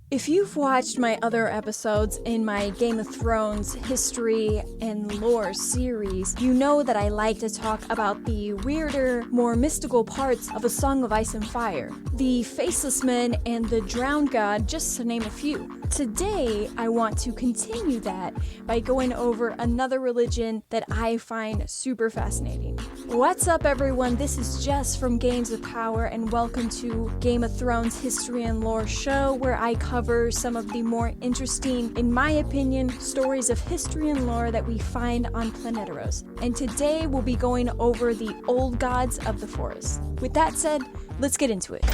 If you've watched my other episodes in my Game of Thrones history and lore series, you know that I like to talk about the weirder, more mystical parts of A Song of Ice and Fire. The Faceless Men and the Drowned God, just to name a few. Today, I want to continue that by going over another religion that I find super fascinating. What's up, everyone? This is Jess from Games of Power, and welcome to Game of Thrones History and Lore show, where I cover some of the more interesting, in my opinion, stories of history and lore that we find on Planeteros. And today, we'll be going over the old gods of the forest. With that said, let's get into it.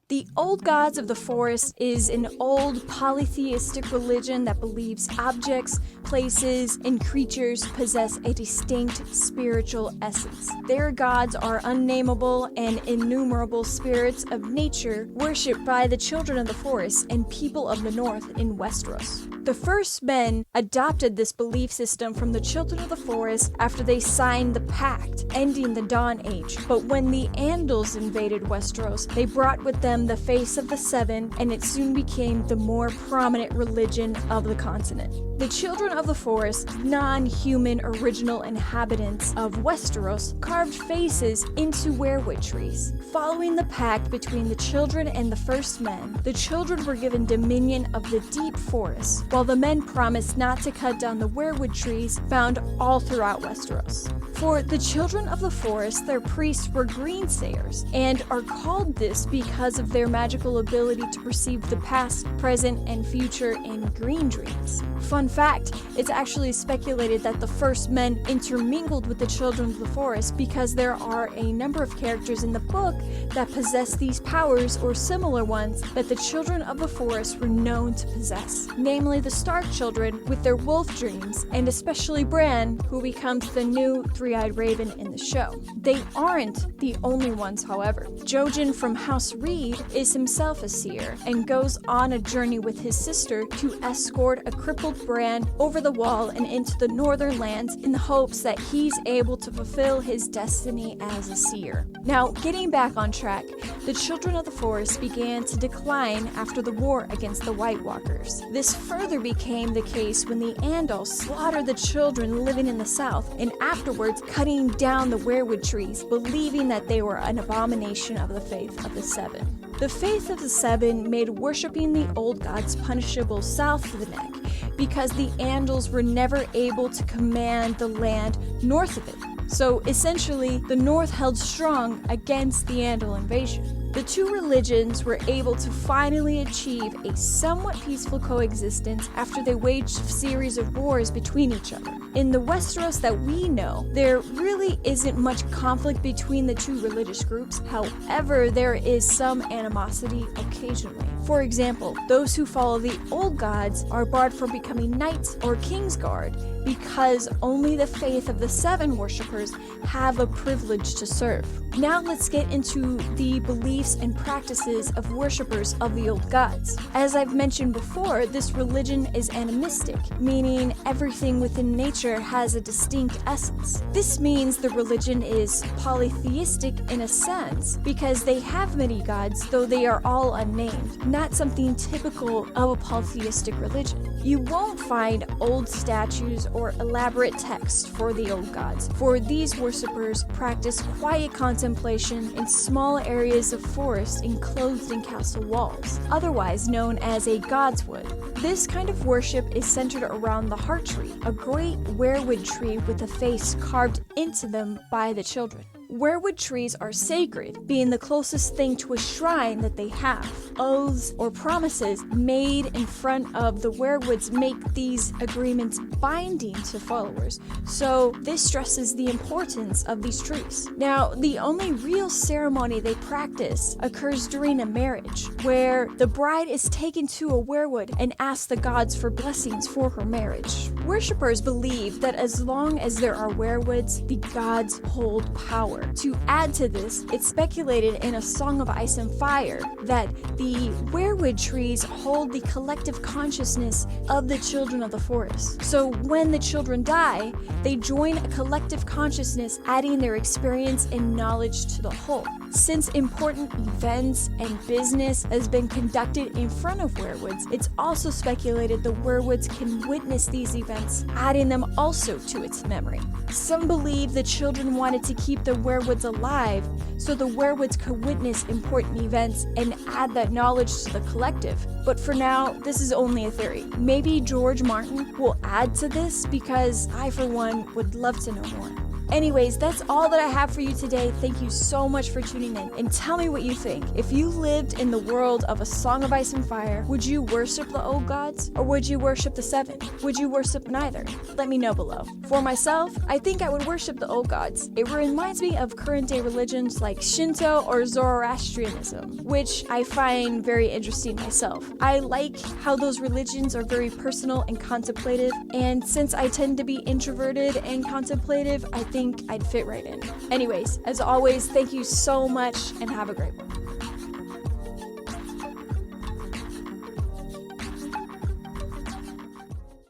The Old Gods of the Forest is an old polytheistic religion that believes objects, places, and creatures possess a distinct spiritual essence. Their gods are unnameable and innumerable spirits of nature worshipped by the children of the forest and people of the north in Westeros. The first men adopted this belief system from the children of the forest after they signed the pact, ending the Dawn Age. But when the Andals invaded Westeros, they brought with them the Face of the Seven, and it soon became the more prominent religion of the continent. The children of the forest, non-human original inhabitants of Westeros, carved faces into weirwood trees. Following the pact between the children and the first men, the children were given dominion of the deep forest, while the men promised not to cut down the weirwood trees found all throughout Westeros. For the children of the forest, their priests were greensayers, and are called this because of their magical ability to perceive the past, present, and future in green dreams. Fun fact, it's actually speculated that the first men intermingled with the children of the forest because there are a number of characters in the book that possess these powers or similar ones that the children of the forest were known to possess. Namely the Stark children with their wolf dreams, and especially Bran, who becomes the new three-eyed raven in the show. They aren't the only ones, however. Jojen from House Reed is himself a seer, and goes on a journey with his sister to escort a crippled Bran over the wall and into the northern lands in the hopes that he's able to fulfill his destiny as a seer. Now, getting back on track, the children of the forest began to decline after the war against the White Walkers. This further became the case when the Andals slaughtered the children living in the south, and afterwards cutting down the weirwood trees, believing that they were an abomination of the Faith of the Seven. The Faith of the Seven made worshipping the old gods punishable south of the neck, because the Andals were never able to command the land north of it. So essentially, the North held strong against the Andal invasion. The two religions were able to finally achieve a somewhat peaceful coexistence after they waged a series of wars between each other. In the Westeros that we know, there really isn't much conflict between the two religious groups. However, there is some animosity occasionally. For example, those who follow the old gods are barred from becoming knights or kingsguard because only the Faith of the Seven worshippers have a privilege to serve. Now let's get into the beliefs and practices of worshippers of the old gods. As I've mentioned before, this religion is animistic, meaning everything within nature has a distinct essence. This means the religion is polytheistic in a sense because they have many gods, though they are all unnamed, not something typical of a polytheistic religion. You won't find old statues or elaborate text for the old gods, for these worshippers practice quiet contemplation in small areas of forest enclosed in castle walls, otherwise known as a godswood. This kind of worship is centered around the heart tree, a great weirwood tree with a face carved into them by the children. Weirwood trees are sacred, being the closest thing to a shrine that they have. Oaths or promises made in front of the weirwoods make these agreements binding to followers, so this stresses the importance of these trees. Now, the only real ceremony they practice occurs during a marriage, where the bride is taken to a weirwood and asks the gods for blessings for her marriage. Worshippers believe that as long as there are weirwoods, the gods hold power. However, to add to this, it's speculated in A Song of Ice and Fire that the weirwood trees hold the collective consciousness of the children of the forest. So when the children die, they join a collective consciousness, adding their experience and knowledge to the whole. Since important events and business has been conducted in front of weirwoods, it's also speculated the weirwoods can witness these events, adding them also to its memory. Some believe the children wanted to keep the weirwoods alive so the weirwoods could witness important events and add that knowledge to the collective. But for now, this is only a theory. Maybe George Martin will add to this, because I, for one, would love to know more. Anyways, that's all that I have for you today. Thank you so much for tuning in, and tell me what you think. If you lived in the world of A Song of Ice and Fire, would you worship the old gods, or would you worship the seven? Would you worship neither? Let me know below. For myself, I think I would worship the old gods. It reminds me of current day religions like Shinto or Zoroastrianism, which I find very interesting myself. I like how those religions are very personal and contemplative, and since I tend to be introverted and contemplative, I think I'd fit right in. Anyways, as always, thank you so much and have a great one.